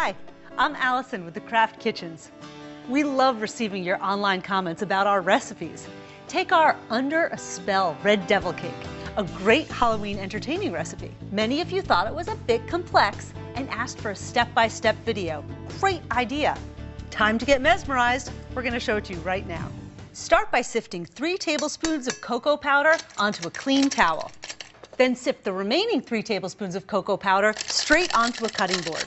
Hi, I'm Allison with the Craft Kitchens. We love receiving your online comments about our recipes. Take our Under a Spell Red Devil Cake, a great Halloween entertaining recipe. Many of you thought it was a bit complex and asked for a step-by-step video. Great idea. Time to get mesmerized. We're going to show it to you right now. Start by sifting 3 tablespoons of cocoa powder onto a clean towel. Then sift the remaining 3 tablespoons of cocoa powder straight onto a cutting board.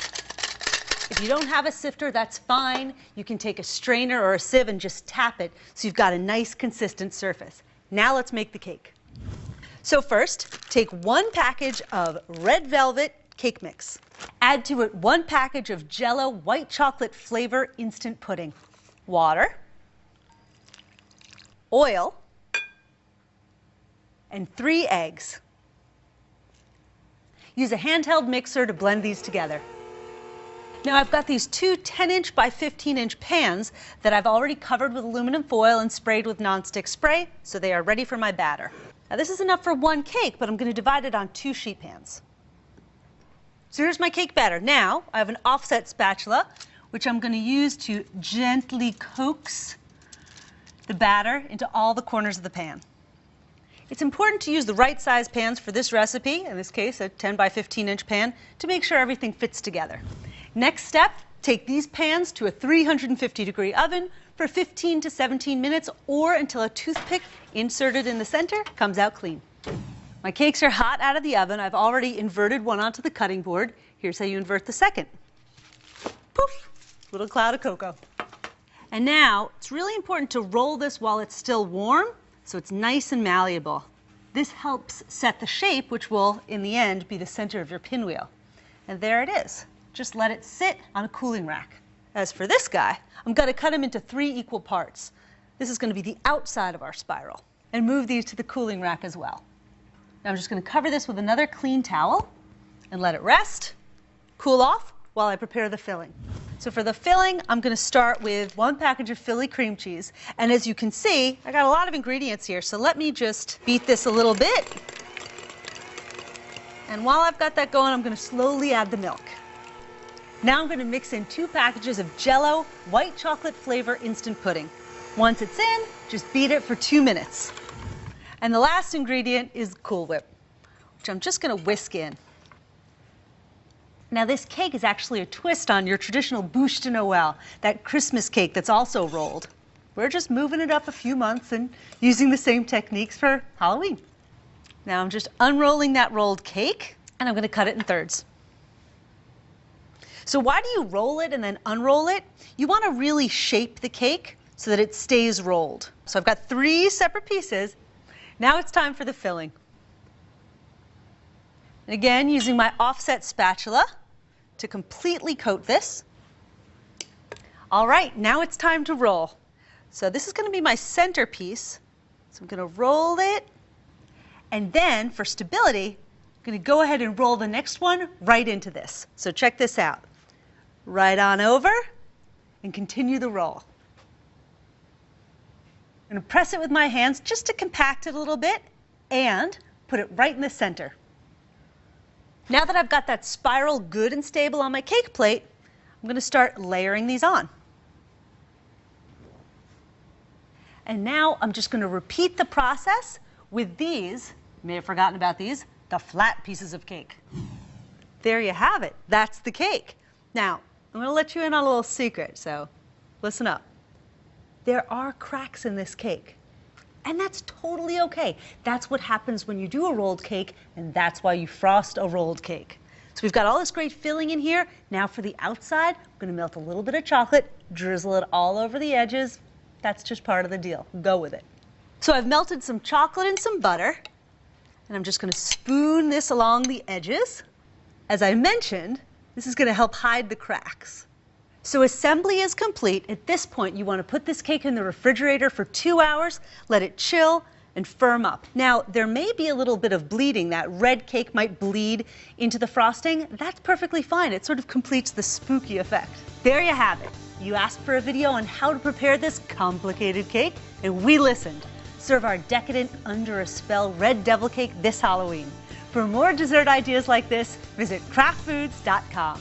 If you don't have a sifter, that's fine. You can take a strainer or a sieve and just tap it so you've got a nice consistent surface. Now let's make the cake. So first, take 1 package of red velvet cake mix. Add to it 1 package of JELL-O white chocolate flavor instant pudding, water, oil, and 3 eggs. Use a handheld mixer to blend these together. Now I've got these 2 10-inch by 15-inch pans that I've already covered with aluminum foil and sprayed with nonstick spray, so they are ready for my batter. Now this is enough for 1 cake, but I'm going to divide it on 2 sheet pans. So here's my cake batter. Now I have an offset spatula, which I'm going to use to gently coax the batter into all the corners of the pan. It's important to use the right size pans for this recipe, in this case a 10 by 15-inch pan, to make sure everything fits together. Next step, take these pans to a 350-degree oven for 15 to 17 minutes or until a toothpick inserted in the center comes out clean. My cakes are hot out of the oven. I've already inverted one onto the cutting board. Here's how you invert the second. Poof, little cloud of cocoa. And now it's really important to roll this while it's still warm so it's nice and malleable. This helps set the shape, which will, in the end, be the center of your pinwheel. And there it is. Just let it sit on a cooling rack. As for this guy, I'm going to cut him into 3 equal parts. This is going to be the outside of our spiral. And move these to the cooling rack as well. Now I'm just going to cover this with another clean towel and let it rest, cool off while I prepare the filling. So for the filling, I'm going to start with 1 package of Philly cream cheese. And as you can see, I got a lot of ingredients here, so let me just beat this a little bit. And while I've got that going, I'm going to slowly add the milk. Now I'm going to mix in 2 packages of JELL-O white chocolate flavor instant pudding. Once it's in, just beat it for 2 minutes. And the last ingredient is Cool Whip, which I'm just going to whisk in. Now this cake is actually a twist on your traditional bûche de Noël, that Christmas cake that's also rolled. We're just moving it up a few months and using the same techniques for Halloween. Now I'm just unrolling that rolled cake, and I'm going to cut it in thirds. So why do you roll it and then unroll it? You want to really shape the cake so that it stays rolled. So I've got 3 separate pieces. Now it's time for the filling. And again, using my offset spatula to completely coat this. All right, now it's time to roll. So this is going to be my centerpiece. So I'm going to roll it. And then for stability, I'm going to go ahead and roll the next one right into this. So check this out. Right on over and continue the roll. I'm going to press it with my hands just to compact it a little bit and put it right in the center. Now that I've got that spiral good and stable on my cake plate, I'm going to start layering these on. And now I'm just going to repeat the process with these, you may have forgotten about these, the flat pieces of cake. There you have it. That's the cake. Now, I'm going to let you in on a little secret, so listen up. There are cracks in this cake, and that's totally okay. That's what happens when you do a rolled cake, and that's why you frost a rolled cake. So we've got all this great filling in here. Now for the outside, I'm going to melt a little bit of chocolate, drizzle it all over the edges. That's just part of the deal. Go with it. So I've melted some chocolate and some butter, and I'm just going to spoon this along the edges. As I mentioned, this is going to help hide the cracks. So assembly is complete. At this point, you want to put this cake in the refrigerator for 2 hours, let it chill and firm up. Now, there may be a little bit of bleeding. That red cake might bleed into the frosting. That's perfectly fine. It sort of completes the spooky effect. There you have it. You asked for a video on how to prepare this complicated cake, and we listened. Serve our decadent Under a Spell Red Devil Cake this Halloween. For more dessert ideas like this, visit craftfoods.com.